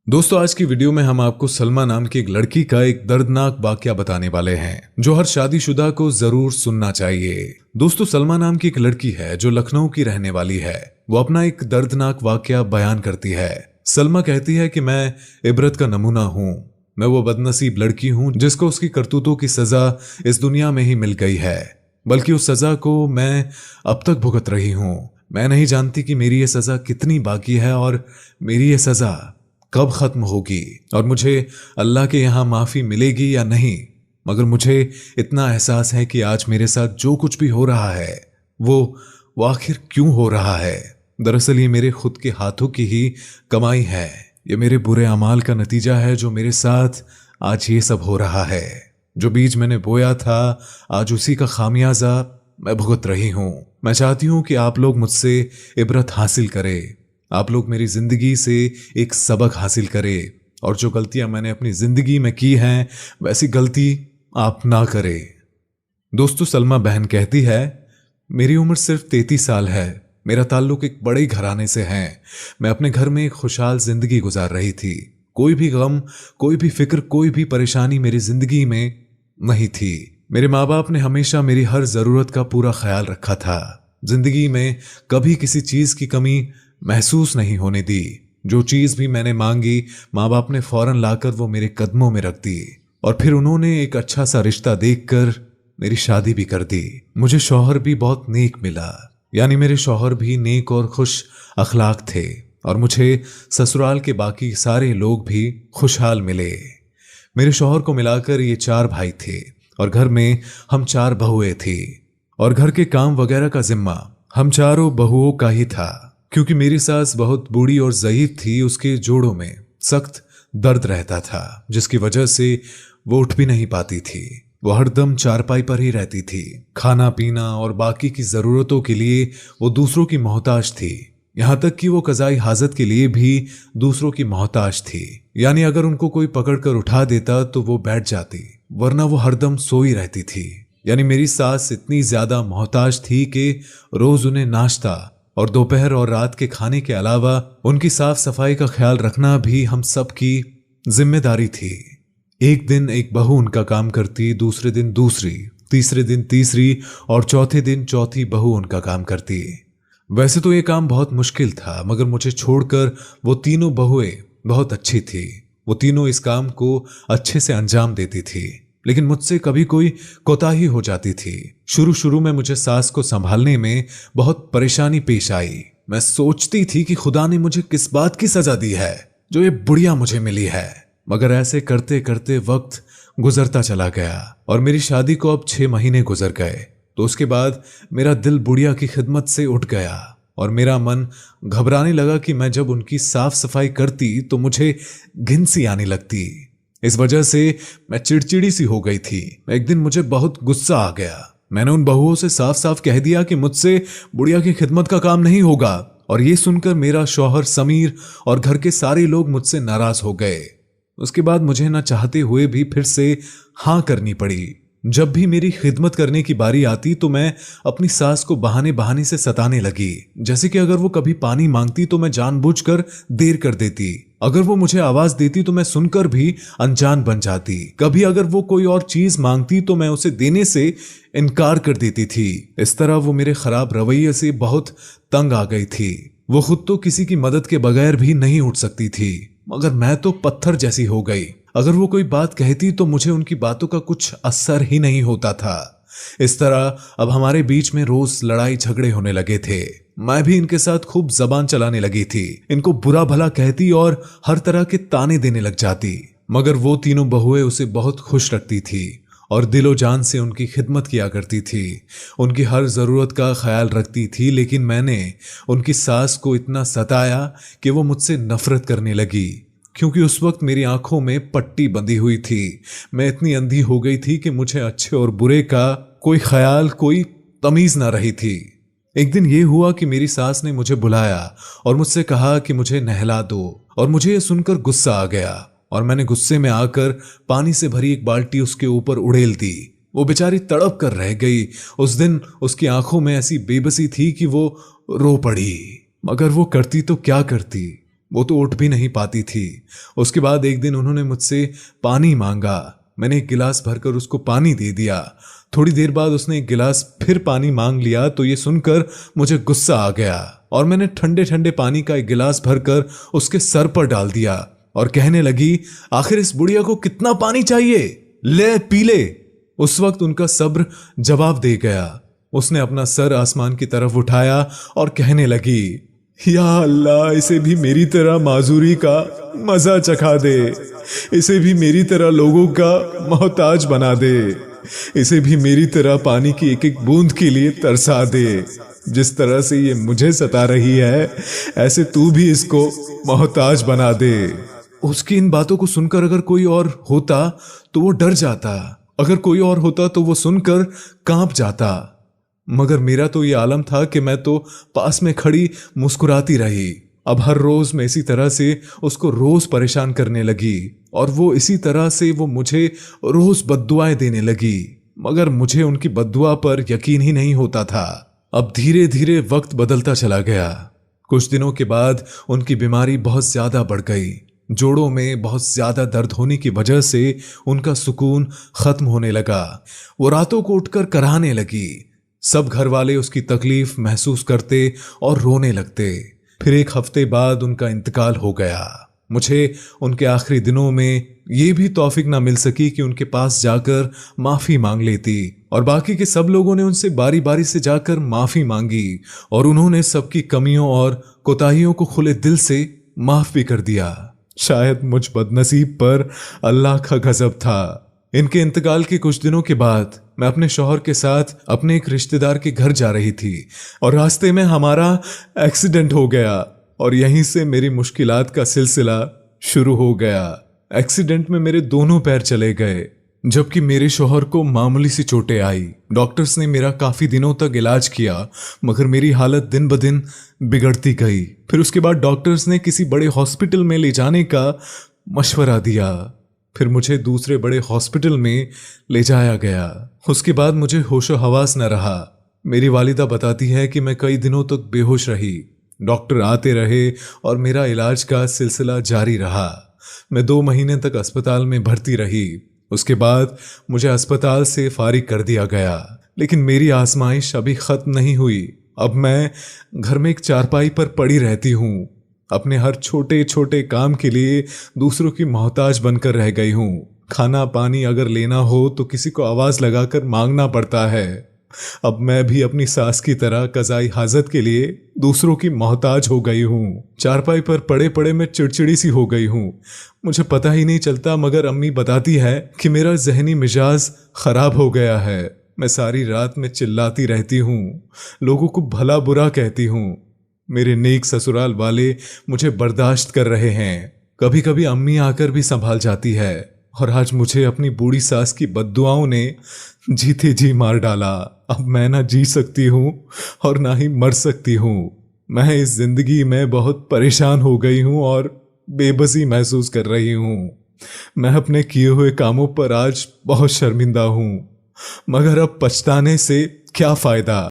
दोस्तों, आज की वीडियो में हम आपको सलमा नाम की एक लड़की का एक दर्दनाक वाकया बताने वाले हैं जो हर शादीशुदा को जरूर सुनना चाहिए। दोस्तों, सलमा नाम की एक लड़की है जो लखनऊ की रहने वाली है। वो अपना एक दर्दनाक वाकया बयान करती है। सलमा कहती है कि मैं इबरत का नमूना हूँ। मैं वो बदनसीब लड़की हूँ जिसको उसकी करतूतों की सजा इस दुनिया में ही मिल गई है, बल्कि उस सजा को मैं अब तक भुगत रही हूँ। मैं नहीं जानती कि मेरी ये सजा कितनी बाकी है और मेरी ये सजा कब खत्म होगी और मुझे अल्लाह के यहाँ माफी मिलेगी या नहीं। मगर मुझे इतना एहसास है कि आज मेरे साथ जो कुछ भी हो रहा है वो आखिर क्यों हो रहा है। दरअसल ये मेरे खुद के हाथों की ही कमाई है। ये मेरे बुरे अमाल का नतीजा है जो मेरे साथ आज ये सब हो रहा है। जो बीज मैंने बोया था आज उसी का खामियाजा मैं भुगत रही हूँ। मैं चाहती हूँ कि आप लोग मुझसे इबरत हासिल करें, आप लोग मेरी जिंदगी से एक सबक हासिल करें और जो गलतियां मैंने अपनी जिंदगी में की हैं वैसी गलती आप ना करें। दोस्तों, सलमा बहन कहती है, मेरी उम्र सिर्फ 33 साल है। मेरा ताल्लुक एक बड़े घराने से है। मैं अपने घर में एक खुशहाल जिंदगी गुजार रही थी। कोई भी गम, कोई भी फिक्र, कोई भी परेशानी मेरी जिंदगी में नहीं थी। मेरे माँ बाप ने हमेशा मेरी हर जरूरत का पूरा ख्याल रखा था। जिंदगी में कभी किसी चीज की कमी महसूस नहीं होने दी। जो चीज भी मैंने मांगी माँ बाप ने फौरन लाकर वो मेरे कदमों में रख दी और फिर उन्होंने एक अच्छा सा रिश्ता देखकर मेरी शादी भी कर दी। मुझे शौहर भी बहुत नेक मिला, यानी मेरे शौहर भी नेक और खुश अखलाक थे और मुझे ससुराल के बाकी सारे लोग भी खुशहाल मिले। मेरे शौहर को मिलाकर ये 4 भाई थे और घर में हम 4 बहुएं थी और घर के काम वगैरह का जिम्मा हम चारों बहुओं का ही था। क्योंकि मेरी सास बहुत बूढ़ी और ज़ईफ थी, उसके जोड़ों में सख्त दर्द रहता था जिसकी वजह से वो उठ भी नहीं पाती थी। वो हरदम चारपाई पर ही रहती थी। खाना पीना और बाकी की ज़रूरतों के लिए वो दूसरों की मोहताज थी। यहाँ तक कि वो कज़ाई हाजत के लिए भी दूसरों की मोहताज थी। यानी अगर उनको कोई पकड़कर उठा देता तो वो बैठ जाती, वरना वो हरदम सोई रहती थी। यानी मेरी सास इतनी ज्यादा मोहताज थी कि रोज उन्हें नाश्ता और दोपहर और रात के खाने के अलावा उनकी साफ सफाई का ख्याल रखना भी हम सब की जिम्मेदारी थी। एक दिन एक बहू उनका काम करती, दूसरे दिन दूसरी, तीसरे दिन तीसरी और चौथे दिन चौथी बहू उनका काम करती। वैसे तो ये काम बहुत मुश्किल था, मगर मुझे छोड़कर वो तीनों बहुएं बहुत अच्छी थी। वो तीनों इस काम को अच्छे से अंजाम देती थी, लेकिन मुझसे कभी कोई कोताही हो जाती थी। शुरू शुरू में मुझे सास को संभालने में बहुत परेशानी पेश आई। मैं सोचती थी कि खुदा ने मुझे किस बात की सजा दी है जो ये बुढ़िया मुझे मिली है। मगर ऐसे करते करते वक्त गुजरता चला गया और मेरी शादी को अब 6 महीने गुजर गए। तो उसके बाद मेरा दिल बुढ़िया की खिदमत से उठ गया और मेरा मन घबराने लगा कि मैं जब उनकी साफ सफाई करती तो मुझे घिन सी आने लगती। इस वजह से मैं चिड़चिड़ी सी हो गई थी। एक दिन मुझे बहुत गुस्सा आ गया। मैंने उन बहुओं से साफ साफ कह दिया कि मुझसे बुढ़िया की खिदमत का काम नहीं होगा और ये सुनकर मेरा शौहर समीर और घर के सारे लोग मुझसे नाराज हो गए। उसके बाद मुझे न चाहते हुए भी फिर से हाँ करनी पड़ी। जब भी मेरी खिदमत करने की बारी आती तो मैं अपनी सास को बहाने बहाने से सताने लगी। जैसे कि अगर वो कभी पानी मांगती तो मैं जानबूझकर देर कर देती। अगर वो मुझे आवाज देती तो मैं सुनकर भी अनजान बन जाती। कभी अगर वो कोई और चीज मांगती तो मैं उसे देने से इनकार कर देती थी। इस तरह वो मेरे खराब रवैये से बहुत तंग आ गई थी। वो खुद तो किसी की मदद के बगैर भी नहीं उठ सकती थी, मगर मैं तो पत्थर जैसी हो गई। अगर वो कोई बात कहती तो मुझे उनकी बातों का कुछ असर ही नहीं होता था। इस तरह अब हमारे बीच में रोज लड़ाई झगड़े होने लगे थे। मैं भी इनके साथ खूब जबान चलाने लगी थी। इनको बुरा भला कहती और हर तरह के ताने देने लग जाती। मगर वो तीनों बहुएं उसे बहुत खुश रखती थी और दिलो जान से उनकी खिदमत किया करती थी। उनकी हर जरूरत का ख्याल रखती थी। लेकिन मैंने उनकी सास को इतना सताया कि वो मुझसे नफरत करने लगी, क्योंकि उस वक्त मेरी आंखों में पट्टी बंधी हुई थी। मैं इतनी अंधी हो गई थी कि मुझे अच्छे और बुरे का कोई ख्याल, कोई तमीज ना रही थी। एक दिन ये हुआ कि मेरी सास ने मुझे बुलाया और मुझसे कहा कि मुझे नहला दो, और मुझे ये सुनकर गुस्सा आ गया और मैंने गुस्से में आकर पानी से भरी एक बाल्टी उसके ऊपर उड़ेल दी। वो बेचारी तड़प कर रह गई। उस दिन उसकी आंखों में ऐसी बेबसी थी कि वो रो पड़ी। मगर वो करती तो क्या करती। वो तो उठ भी नहीं पाती थी। उसके बाद एक दिन उन्होंने मुझसे पानी मांगा। मैंने एक गिलास भरकर उसको पानी दे दिया। थोड़ी देर बाद उसने एक गिलास फिर पानी मांग लिया तो ये सुनकर मुझे गुस्सा आ गया और मैंने ठंडे ठंडे पानी का एक गिलास भरकर उसके सर पर डाल दिया और कहने लगी, आखिर इस बुढ़िया को कितना पानी चाहिए, ले पी ले। उस वक्त उनका सब्र जवाब दे गया। उसने अपना सर आसमान की तरफ उठाया और कहने लगी, या अल्लाह, इसे भी मेरी तरह माजूरी का मजा चखा दे, इसे भी मेरी तरह लोगों का मोहताज बना दे, इसे भी मेरी तरह पानी की एक एक बूंद के लिए तरसा दे। जिस तरह से ये मुझे सता रही है ऐसे तू भी इसको मोहताज बना दे। उसकी इन बातों को सुनकर अगर कोई और होता तो वो डर जाता, अगर कोई और होता तो वो सुनकर कांप जाता। मगर मेरा तो ये आलम था कि मैं तो पास में खड़ी मुस्कुराती रही। अब हर रोज मैं इसी तरह से उसको रोज परेशान करने लगी और वो इसी तरह से वो मुझे रोज बद्दुआएं देने लगी, मगर मुझे उनकी बद्दुआ पर यकीन ही नहीं होता था। अब धीरे धीरे वक्त बदलता चला गया। कुछ दिनों के बाद उनकी बीमारी बहुत ज्यादा बढ़ गई। जोड़ों में बहुत ज्यादा दर्द होने की वजह से उनका सुकून खत्म होने लगा। वो रातों को उठकर कराहने लगी। सब घर वाले उसकी तकलीफ महसूस करते और रोने लगते। फिर एक हफ्ते बाद उनका इंतकाल हो गया। मुझे उनके आखिरी दिनों में ये भी तौफीक ना मिल सकी कि उनके पास जाकर माफी मांग लेती, और बाकी के सब लोगों ने उनसे बारी बारी से जाकर माफी मांगी और उन्होंने सबकी कमियों और कोताहियों को खुले दिल से माफ भी कर दिया। शायद मुझ बदनसीब पर अल्लाह का गजब था। इनके इंतकाल के कुछ दिनों के बाद मैं अपने शौहर के साथ अपने एक रिश्तेदार के घर जा रही थी और रास्ते में हमारा एक्सीडेंट हो गया और यहीं से मेरी मुश्किलात का सिलसिला शुरू हो गया। एक्सीडेंट में मेरे दोनों पैर चले गए, जबकि मेरे शौहर को मामूली सी चोटें आई। डॉक्टर्स ने मेरा काफी दिनों तक इलाज किया, मगर मेरी हालत दिन ब दिन बिगड़ती गई। फिर उसके बाद डॉक्टर्स ने किसी बड़े हॉस्पिटल में ले जाने का मशवरा दिया। फिर मुझे दूसरे बड़े हॉस्पिटल में ले जाया गया। उसके बाद मुझे होशो हवास न रहा। मेरी वालिदा बताती है कि मैं कई दिनों तक बेहोश रही। डॉक्टर आते रहे और मेरा इलाज का सिलसिला जारी रहा। मैं 2 महीने तक अस्पताल में भर्ती रही। उसके बाद मुझे अस्पताल से फारिग कर दिया गया, लेकिन मेरी आजमाइश अभी खत्म नहीं हुई। अब मैं घर में एक चारपाई पर पड़ी रहती हूँ। अपने हर छोटे छोटे काम के लिए दूसरों की मोहताज बनकर रह गई हूँ। खाना पानी अगर लेना हो तो किसी को आवाज लगाकर मांगना पड़ता है। अब मैं भी अपनी सास की तरह कज़ाई हाजत के लिए दूसरों की मोहताज हो गई हूँ। चारपाई पर पड़े पड़े मैं चिड़चिड़ी सी हो गई हूँ। मुझे पता ही नहीं चलता, मगर अम्मी बताती है कि मेरा जहनी मिजाज खराब हो गया है। मैं सारी रात में चिल्लाती रहती हूँ, लोगों को भला बुरा कहती हूँ। मेरे नेक ससुराल वाले मुझे बर्दाश्त कर रहे हैं। कभी कभी अम्मी आकर भी संभाल जाती है, और आज मुझे अपनी बूढ़ी सास की बद्दुआओं ने जीते जी मार डाला। अब मैं ना जी सकती हूँ और ना ही मर सकती हूँ। मैं इस जिंदगी में बहुत परेशान हो गई हूँ और बेबसी महसूस कर रही हूँ। मैं अपने किए हुए कामों पर आज बहुत शर्मिंदा हूँ, मगर अब पछताने से क्या फायदा।